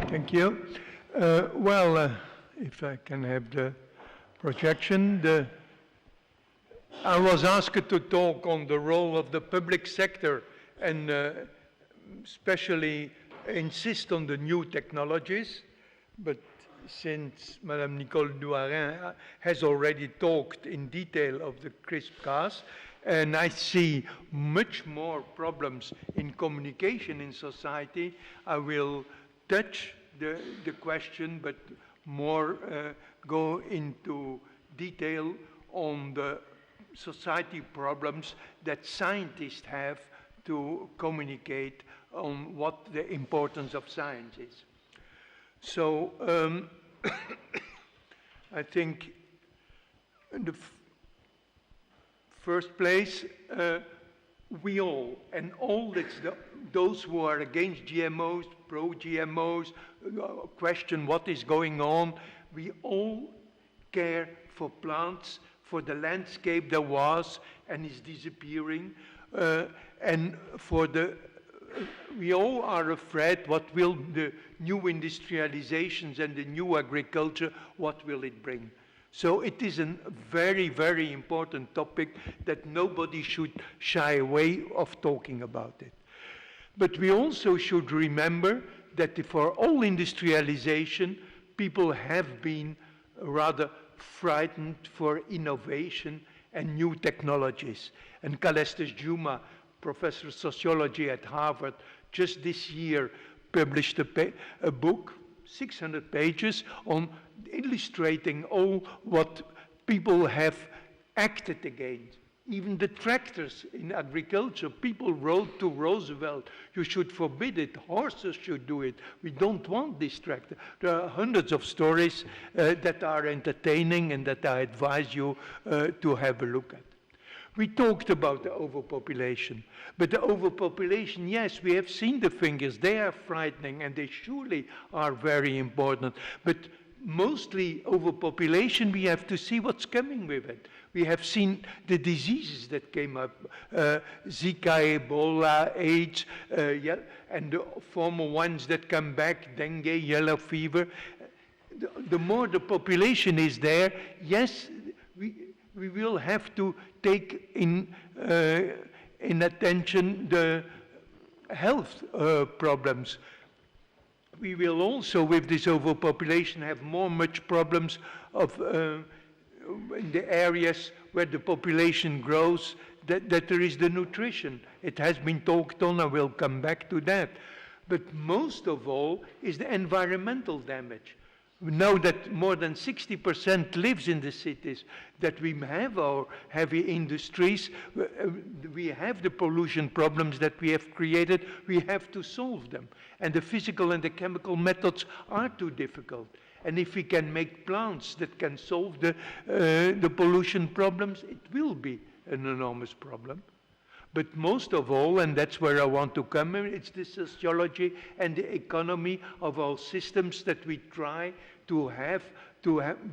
Thank you. If I can have the projection. I was asked to talk on the role of the public sector and especially insist on the new technologies, but since Madame Nicole Douarin has already talked in detail of the crisp gas, and I see much more problems in communication in society, I will touch the question, but more go into detail on the society problems that scientists have to communicate on what the importance of science is. So I think in the first place, we all, and all those who are against GMOs, pro-GMOs, question what is going on, we all care for plants, for the landscape there was and is disappearing, and for we all are afraid what will the new industrializations and the new agriculture, what will it bring? So it is a very, very important topic that nobody should shy away of talking about it. But we also should remember that for all industrialization, people have been rather frightened for innovation and new technologies. And Kalestes Juma, professor of sociology at Harvard, just this year published a book, 600 pages, on illustrating all what people have acted against. Even the tractors in agriculture, people wrote to Roosevelt, you should forbid it, horses should do it, we don't want this tractor. There are hundreds of stories that are entertaining and that I advise you to have a look at. We talked about the overpopulation, but the overpopulation, yes, we have seen the figures, they are frightening and they surely are very important, but mostly overpopulation, we have to see what's coming with it. We have seen the diseases that came up, Zika, Ebola, AIDS, and the former ones that come back, dengue, yellow fever. The more the population is there, yes, we will have to take in attention the health problems. We will also, with this overpopulation, have much problems of in the areas where the population grows, that there is the nutrition. It has been talked on, I will come back to that. But most of all is the environmental damage. We know that more than 60% lives in the cities, that we have our heavy industries, we have the pollution problems that we have created, we have to solve them. And the physical and the chemical methods are too difficult. And if we can make plants that can solve the pollution problems, it will be an enormous problem. But most of all, and that's where I want to come in, it's the sociology and the economy of our systems that we try to have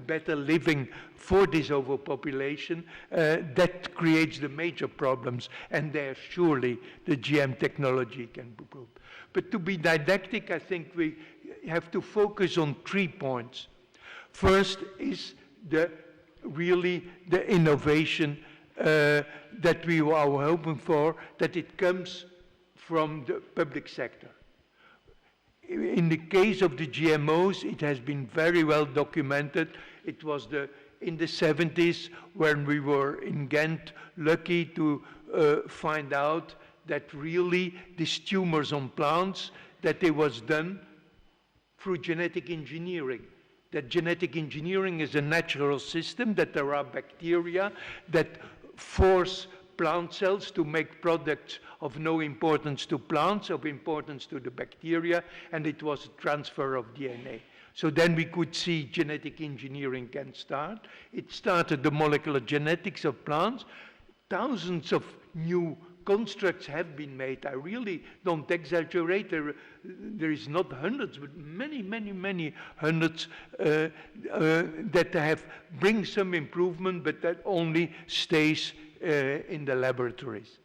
better living for this overpopulation that creates the major problems. And there surely the GM technology can be proved. But to be didactic, I think we have to focus on 3 points. First is really the innovation that we are hoping for, that it comes from the public sector. In the case of the GMOs, it has been very well documented. It was in the 70s when we were in Ghent lucky to find out that really these tumors on plants, that it was done through genetic engineering. That genetic engineering is a natural system, that there are bacteria that force plant cells to make products of no importance to plants, of importance to the bacteria, and it was a transfer of DNA. So then we could see genetic engineering can start. It started the molecular genetics of plants. Thousands of new constructs have been made. I really don't exaggerate. There is not hundreds, but many hundreds that have bring some improvement, but that only stays in the laboratories.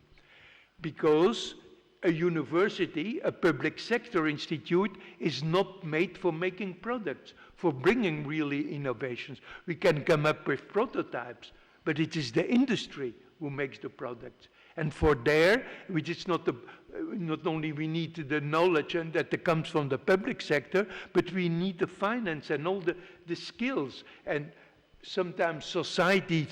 Because a university, a public sector institute, is not made for making products, for bringing really innovations. We can come up with prototypes, but it is the industry who makes the products. And for there, which is not only we need the knowledge and that comes from the public sector, but we need the finance and all the skills. And sometimes society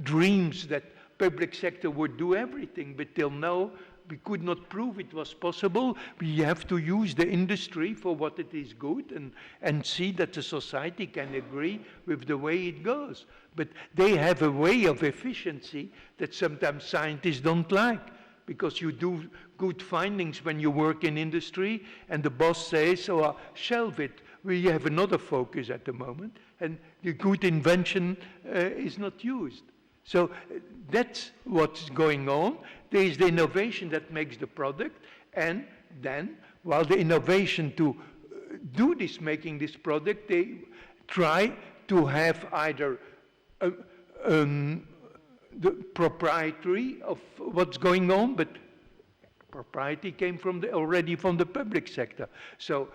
dreams that public sector would do everything, but till now, we could not prove it was possible. We have to use the industry for what it is good and see that the society can agree with the way it goes. But they have a way of efficiency that sometimes scientists don't like, because you do good findings when you work in industry and the boss says, oh, shelve it. We have another focus at the moment, and the good invention is not used. So that's what's going on. There is the innovation that makes the product, and then, while the innovation to do this, making this product, they try to have either the proprietary of what's going on, but propriety came from already from the public sector. So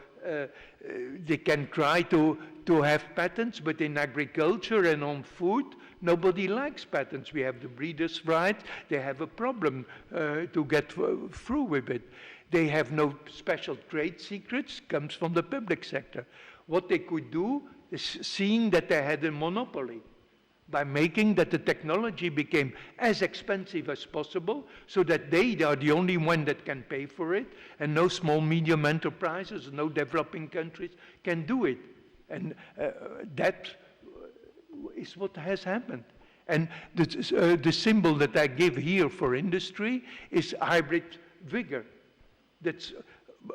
they can try to have patents, but in agriculture and on food, nobody likes patents. We have the breeders' rights. They have a problem to get through with it. They have no special trade secrets, comes from the public sector. What they could do is seeing that they had a monopoly by making that the technology became as expensive as possible so that they are the only one that can pay for it, and no small, medium enterprises, no developing countries can do it. And that is what has happened. And the symbol that I give here for industry is hybrid vigor. That's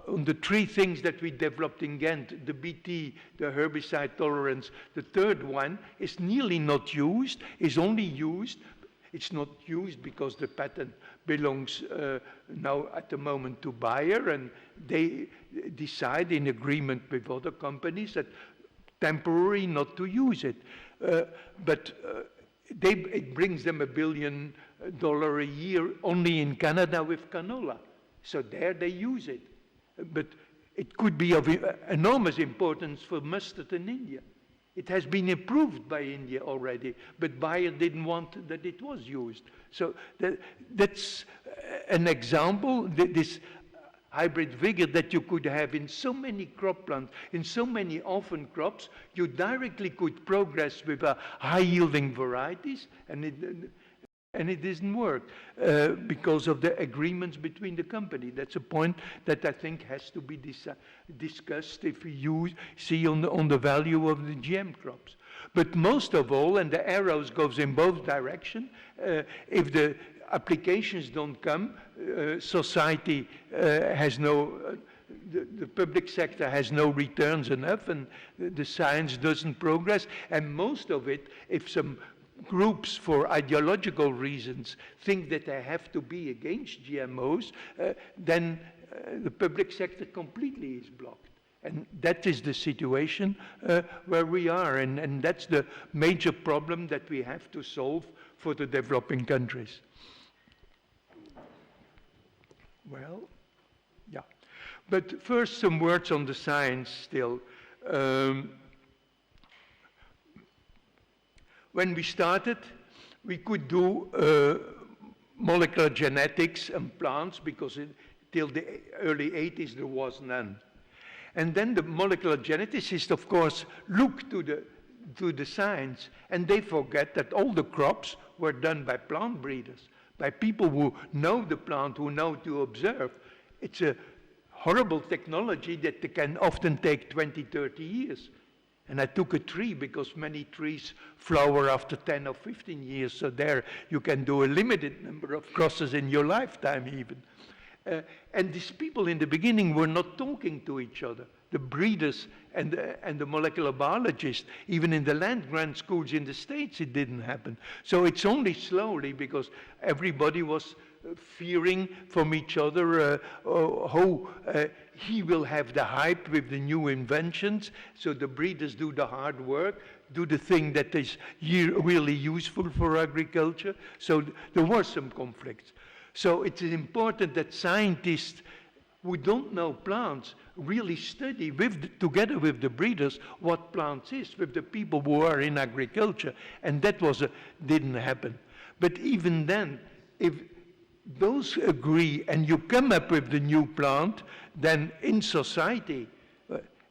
on the three things that we developed in Ghent, the BT, the herbicide tolerance. The third one is nearly not used, is only used. It's not used because the patent belongs now at the moment to Bayer, and they decide in agreement with other companies that temporarily not to use it. It brings them $1 billion a year only in Canada with canola. So there they use it. But it could be of enormous importance for mustard in India. It has been approved by India already, but Bayer didn't want that it was used. So that's an example, this hybrid vigor that you could have in so many crop plants, in so many orphan crops. You directly could progress with high-yielding varieties, and it doesn't work because of the agreements between the company. That's a point that I think has to be discussed if you see on the value of the GM crops. But most of all, and the arrows goes in both directions, if the applications don't come, society has no, the public sector has no returns enough, and the science doesn't progress, and most of it, if some groups for ideological reasons think that they have to be against GMOs, then the public sector completely is blocked. And that is the situation where we are, and that's the major problem that we have to solve for the developing countries. Well, yeah. But first, some words on the science still. When we started, we could do molecular genetics and plants because till the early 80s there was none. And then the molecular geneticists, of course, look to the science, and they forget that all the crops were done by plant breeders, by people who know the plant, who know to observe. It's a horrible technology that can often take 20, 30 years. And I took a tree because many trees flower after 10 or 15 years, so there you can do a limited number of crosses in your lifetime even. And these people in the beginning were not talking to each other, the breeders and the molecular biologists. Even in the land-grant schools in the States it didn't happen. So it's only slowly, because everybody was fearing from each other how he will have the hype with the new inventions, so the breeders do the hard work, do the thing that is really useful for agriculture. So there were some conflicts. So it is important that scientists who don't know plants really study together with the breeders what plants is, with the people who are in agriculture, and that didn't happen. But even then, if those agree and you come up with the new plant, then in society,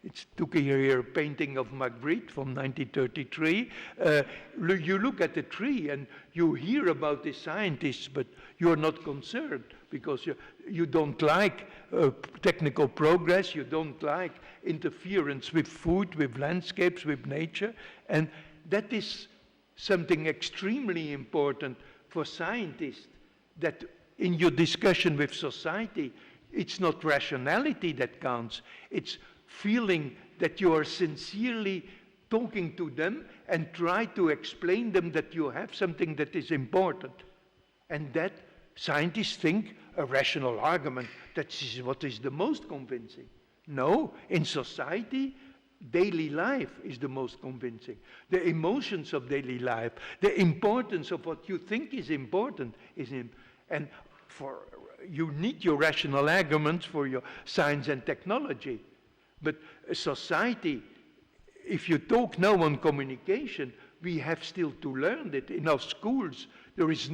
it took here a painting of Magritte from 1933. You look at the tree and you hear about the scientists, but you're not concerned because you don't like technical progress, you don't like interference with food, with landscapes, with nature. And that is something extremely important for scientists, that in your discussion with society, it's not rationality that counts, it's feeling that you are sincerely talking to them and try to explain them that you have something that is important. And that scientists think a rational argument, that is what is the most convincing. No, in society, daily life is the most convincing. The emotions of daily life, the importance of what you think is important and you need your rational arguments for your science and technology. But society, if you talk now on communication, we have still to learn that in our schools. There is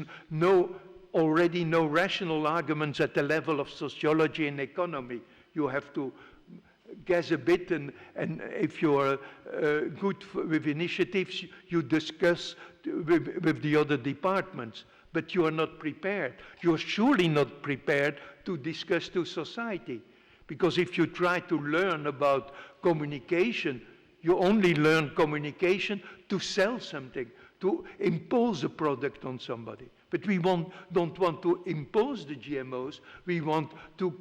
already no rational arguments at the level of sociology and economy. You have to guess a bit, and if you are good with initiatives, you discuss with the other departments. But you are not prepared. You are surely not prepared to discuss to society. Because if you try to learn about communication, you only learn communication to sell something, to impose a product on somebody. But we don't want to impose the GMOs. We want to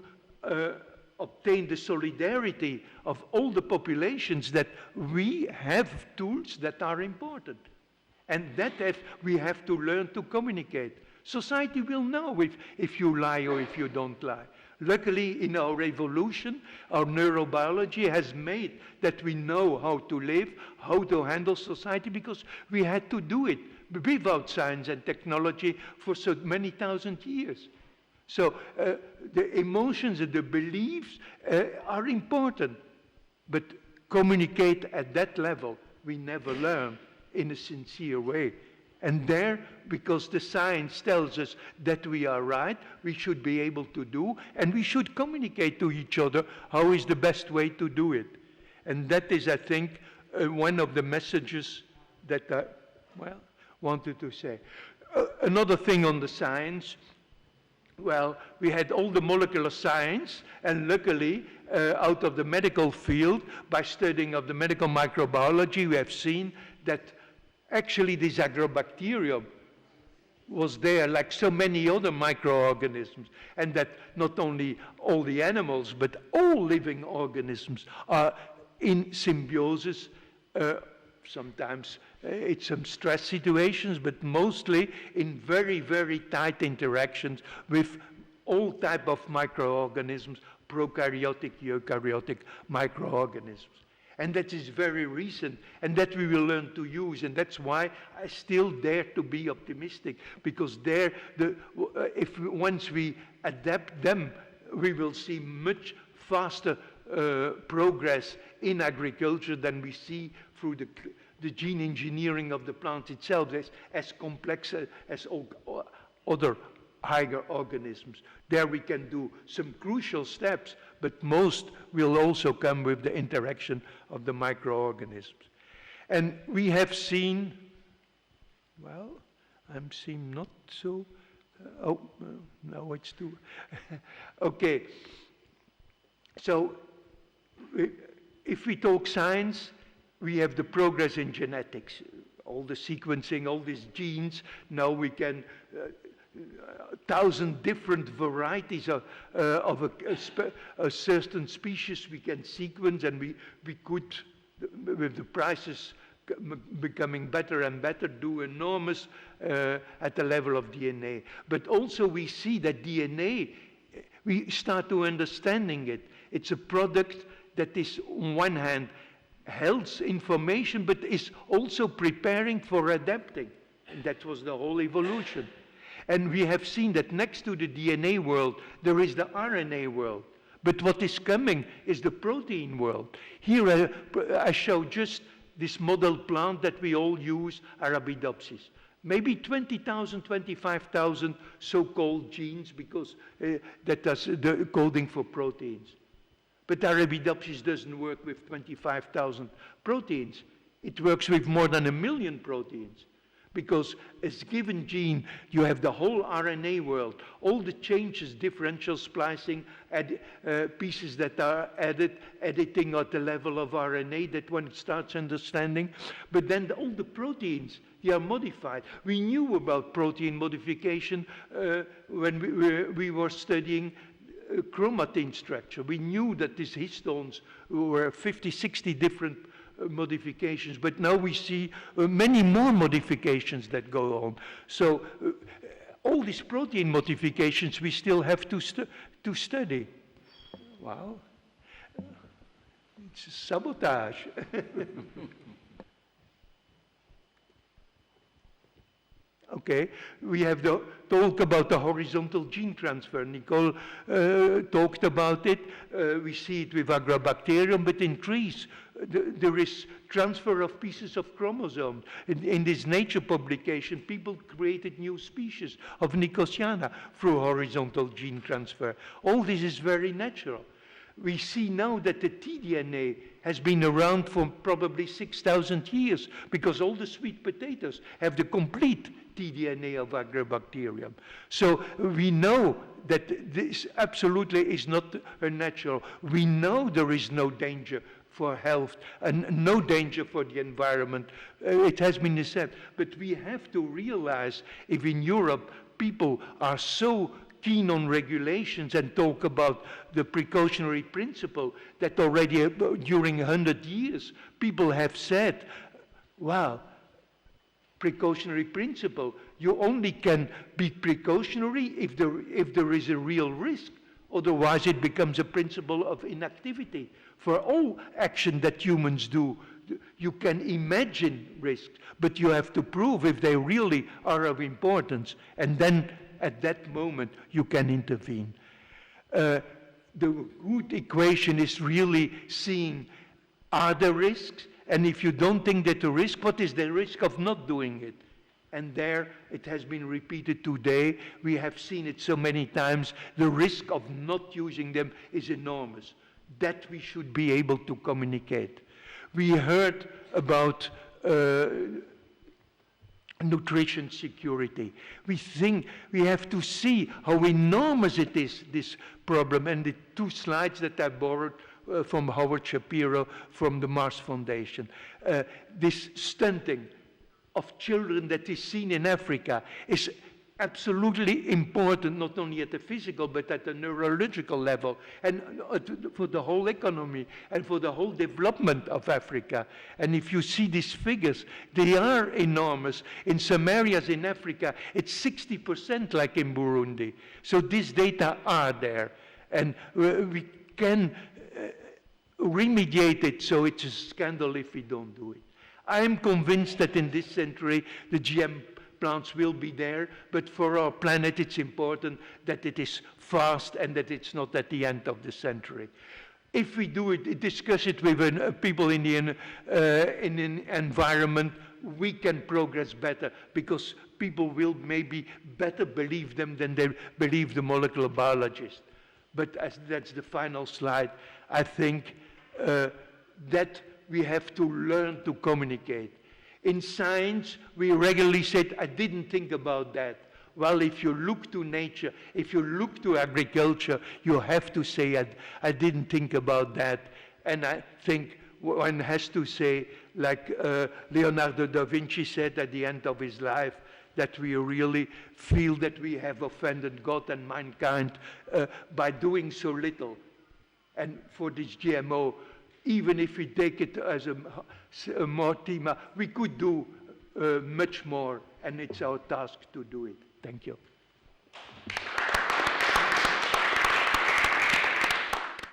obtain the solidarity of all the populations, that we have tools that are important. And that we have to learn to communicate. Society will know if you lie or if you don't lie. Luckily, in our evolution, our neurobiology has made that we know how to live, how to handle society, because we had to do it without science and technology for so many thousand years. So the emotions and the beliefs are important, but communicate at that level, we never learn in a sincere way. And there, because the science tells us that we are right, we should be able to do, and we should communicate to each other how is the best way to do it. And that is, I think, one of the messages that I wanted to say. Another thing on the science, well, we had all the molecular science, and luckily, out of the medical field, by studying of the medical microbiology, we have seen that actually this agrobacterium was there like so many other microorganisms, and that not only all the animals, but all living organisms are in symbiosis. Sometimes it's some stress situations, but mostly in very, very tight interactions with all type of microorganisms, prokaryotic, eukaryotic microorganisms. And that is very recent, and that we will learn to use, and that's why I still dare to be optimistic, because once we adapt them, we will see much faster progress in agriculture than we see through the gene engineering of the plant itself, as complex as other higher organisms. There we can do some crucial steps, but most will also come with the interaction of the microorganisms. And we have seen, well, I'm seeing not so, no, it's too, okay. So, if we talk science, we have the progress in genetics, all the sequencing, all these genes. Now we can 1,000 different varieties of a certain species we can sequence, and we could, with the prices becoming better and better, do enormous at the level of DNA. But also we see that DNA, we start to understanding it. It's a product that is, on one hand, health information, but is also preparing for adapting. And that was the whole evolution. And we have seen that next to the DNA world, there is the RNA world. But what is coming is the protein world. Here I show just this model plant that we all use, Arabidopsis. Maybe 20,000, 25,000 so-called genes, because that does the coding for proteins. But Arabidopsis doesn't work with 25,000 proteins. It works with more than 1 million proteins. Because as given gene, you have the whole RNA world, all the changes, differential splicing, pieces that are added, editing at the level of RNA that one starts understanding. But then all the proteins, they are modified. We knew about protein modification when we were studying chromatin structure. We knew that these histones were 50, 60 different modifications, but now we see many more modifications that go on. So all these protein modifications we still have to study. Wow, it's sabotage. Okay, we have the talk about the horizontal gene transfer. Nicole talked about it. We see it with Agrobacterium, but in trees, there is transfer of pieces of chromosome. In this Nature publication, people created new species of Nicotiana through horizontal gene transfer. All this is very natural. We see now that the tDNA has been around for probably 6,000 years because all the sweet potatoes have the complete tDNA of Agrobacterium. So we know that this absolutely is not unnatural. We know there is no danger for health and no danger for the environment. It has been said. But we have to realize if in Europe people are so keen on regulations and talk about the precautionary principle that already during 100 years people have said, wow, precautionary principle, you only can be precautionary if there is a real risk. Otherwise it becomes a principle of inactivity. For all action that humans do, you can imagine risks, but you have to prove if they really are of importance, and then at that moment you can intervene. The good equation is really seeing, are there risks? And if you don't think that the risk, what is the risk of not doing it? And there, it has been repeated today, we have seen it so many times, the risk of not using them is enormous. That we should be able to communicate. We heard about nutrition security. We think we have to see how enormous it is, this problem, and the 2 slides that I borrowed from Howard Shapiro from the Mars Foundation. This stunting of children that is seen in Africa is absolutely important, not only at the physical, but at the neurological level, and for the whole economy, and for the whole development of Africa. And if you see these figures, they are enormous. In some areas in Africa, it's 60% like in Burundi. So these data are there, and we can remediate it, so it's a scandal if we don't do it. I am convinced that in this century, the GM plants will be there, but for our planet it's important that it is fast and that it's not at the end of the century. If we do it, discuss it with people in the environment, we can progress better because people will maybe better believe them than they believe the molecular biologist. But as that's the final slide, I think that we have to learn to communicate. In science, we regularly said, I didn't think about that. Well, if you look to nature, if you look to agriculture, you have to say, I didn't think about that. And I think one has to say, like Leonardo da Vinci said at the end of his life, that we really feel that we have offended God and mankind by doing so little. And for this GMO, even if we take it as a mortima, we could do much more, and it's our task to do it. Thank you.